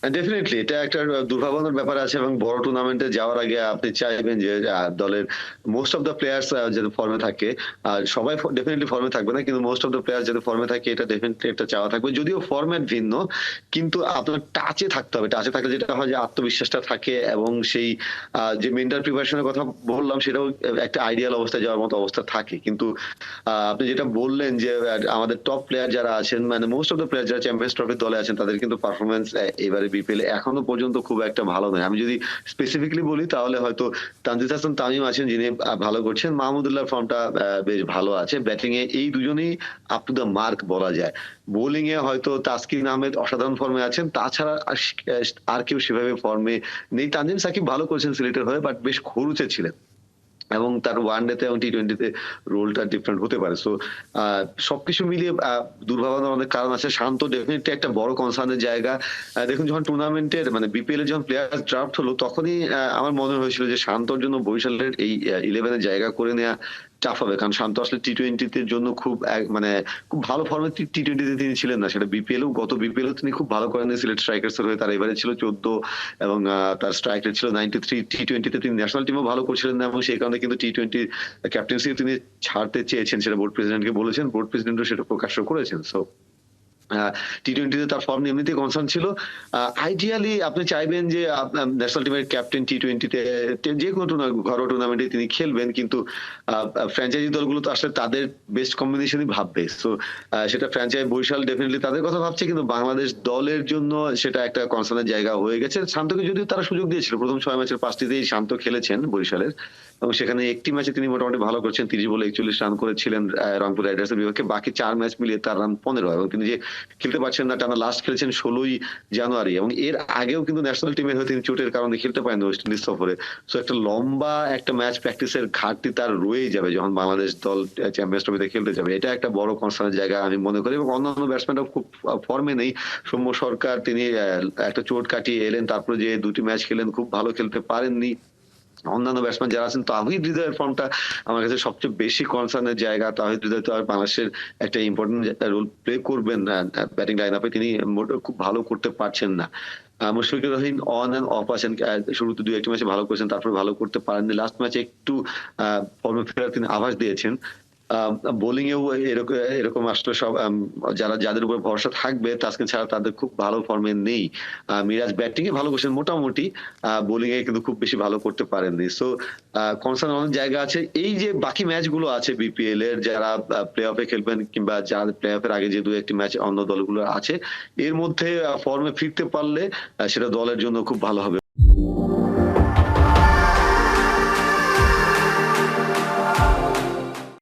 Definitely এটা একটা দুর্ভাবনার ব্যাপার আছে এবং বড় টুর্নামেন্টে যাওয়ার আগে আপনি চাইবেন যে দলের মোস্ট অফ দ্য প্লেয়ার্স যাতে ফর্মে থাকে। সবাই ডেফিনিটলি ফর্মে থাকবে না, কিন্তু মোস্ট অফ দ্য প্লেয়ার যাতে ফর্মে থাকে এটা ডেফিনিটলি একটা চাওয়া থাকবে। যদিও ফরম্যাট ভিন্ন, কিন্তু আপনার টাচে থাকতে হবে। টাচে থাকলে যেটা হয় যে আত্মবিশ্বাসটা থাকে এবং সেই যে মেন্টাল প্রিপারেশনের কথা বললাম সেটাও একটা আইডিয়াল অবস্থায় যাওয়ার মতো অবস্থা থাকে। কিন্তু আপনি যেটা বললেন যে আমাদের টপ প্লেয়ার যারা আছেন, মানে মোস্ট অফ দ্য প্লেয়ার যারা চ্যাম্পিয়ন্স ট্রফির দলে আছেন তাদের কিন্তু পারফরমেন্স এবারে বিপিএল এখনো পর্যন্ত খুব একটা ভালো নয়। আমি যদি স্পেসিফিকলি বলি তাহলে হয়তো তানজিদ হাসান তামিম আছেন যিনি ভালো করছেন, মাহমুদুল্লাহর ফর্মটা বেশ ভালো আছে। ব্যাটিং এ এই দুজনেই আপ টু দ্য মার্ক বলা যায়। বোলিং এ হয়তো তাসকিন আহমেদ অসাধারণ ফর্মে আছেন, তাছাড়া আর কেউ সেভাবে ফর্মে নেই। তানজিম সাকিব ভালো করেছেন সিলেটের হয়ে, বাট বেশ খরুচে ছিলেন এবং তার ওয়ানডেতে এবং টি-20 তে রোলটা ডিফারেন্ট হতে পারে। সো সবকিছু মিলিয়ে দুর্ভাবনার অনেক কারণ আছে। শান্ত ডেফিনিটলি একটা বড় কনসার্নের জায়গা। দেখুন যখন টুর্নামেন্টের মানে বিপিএল এর যখন প্লেয়ার ড্রাফট হলো তখনই আমার মনে হয়েছিল যে শান্তর জন্য বরিশালের এই 11 এ জায়গা করে নেওয়া টাফ হবে। কারণ শান্ত আসলে টি-20 তে জন্য খুব মানে খুব ভালো ফর্মে টি-20 তে তিনি ছিলেন না। সেটা বিপিএল এও গত বিপিএল এও তিনি খুব ভালো করেন সিলেট স্ট্রাইকার্স এর হয়ে। তার এবারে ছিল 14 এবং তার স্ট্রাইক রেট ছিল 93। টি-20 তে তিনি ন্যাশনাল টিমও ভালো করছিলেন না এবং সেই কারণে কিন্তু টি-20 ক্যাপ্টেন্সি তিনি ছাড়তে চেয়েছেন, সেটা বোর্ড প্রেসিডেন্টকে বলেছেন, বোর্ড প্রেসিডেন্টও সেটা প্রকাশ্য করেছেন। সো টি-20 তে তার ফর্ম এমনিতেই কনসার্ন ছিল। আইডিয়ালি আপনি চাইবেন যে আপনার ন্যাশনাল টিমের ক্যাপ্টেন টি-20 তে যে কোনো ঘরোয়া টুর্নামেন্টে তিনি খেলবেন, কিন্তু ফ্র্যাঞ্চাইজি দলগুলো তো আসলে তাদের বেস্ট কম্বিনেশনই ভাববে। সো সেটা ফ্র্যাঞ্চাইজি বরিশাল ডেফিনেটলি তাদের কথা ভাবছে, কিন্তু বাংলাদেশ দলের জন্য সেটা একটা কনসার্নের জায়গা হয়ে গেছে। শান্তকে যদিও তারা সুযোগ দিয়েছিল, প্রথম 6 ম্যাচের 5টিতেই শান্ত খেলেছেন বরিশালের এবং সেখানে একটি ম্যাচে তিনি মোটামুটি ভালো করছেন, 30 বলে 41 রান করেছিলেন রংপুর রাইডার্সের বিপক্ষে। বাকি 4 ম্যাচ মিলিয়ে তার রান 15 এবং তিনি যে খেলতে পারছেন না টানা লাস্ট খেলেছেন 16ই জানুয়ারি এবং এর আগেও কিন্তু ন্যাশনাল টিমের হয়ে তিনি চোটের কারণে খেলতে পারেন ওয়েস্ট ইন্ডিজ সফরে। সো একটা লম্বা একটা ম্যাচ প্র্যাকটিসের ঘাটতি তার রয়েই যাবে যখন বাংলাদেশ দল চ্যাম্পিয়ন্স ট্রফিতে খেলতে যাবে। এটা একটা বড় কনসার্নের জায়গা আমি মনে করি এবং অন্যান্য ব্যাটসম্যানরাও খুব ফর্মে নেই। সৌম্য সরকার তিনি একটা চোট কাটিয়ে এলেন, তারপরে যে দুটি ম্যাচ খেলেন খুব ভালো খেলতে পারেননি। অন্যান্য ব্যাটসম্যান যারা আছেন, তাহিদ হৃদয়ের ফর্মটা আমার কাছে সবচেয়ে বেশি কনসার্নের জায়গা। তাহিদ হৃদয় তো আর বাংলাদেশের একটা ইম্পর্টেন্ট রোল প্লে করবেন ব্যাটিং লাইন আপে, তিনি মোটেও খুব ভালো করতে পারছেন না। Mushfiqur Rahim on end of আছেন, শুরুতে 2-1 ম্যাচে ভালো করেছেন, তারপরে ভালো করতে পারেননি। লাস্ট ম্যাচে একটু ফর্মে ফেরার তিনি আভাস দিয়েছেন। বোলিং এও এরকম এরকম আসলে সব যারা যাদের উপর ভরসা থাকবে তাসকিন ছাড়া তাদের খুব ভালো ফর্মে নেই। মিরাজ ব্যাটিং এ ভালো করছেন মোটামুটি, বোলিং এ কিন্তু খুব বেশি ভালো করতে পারেননি। সো কনসার্ন অনেক জায়গা আছে। এই যে বাকি ম্যাচ গুলো আছে বিপিএল এর, যারা প্লে অফে খেলবেন কিংবা যারা প্লে অফের আগে যে 2-1টি ম্যাচ অন্য দলগুলো আছে, এর মধ্যে ফর্মে ফিরতে পারলে সেটা দলের জন্য খুব ভালো হবে।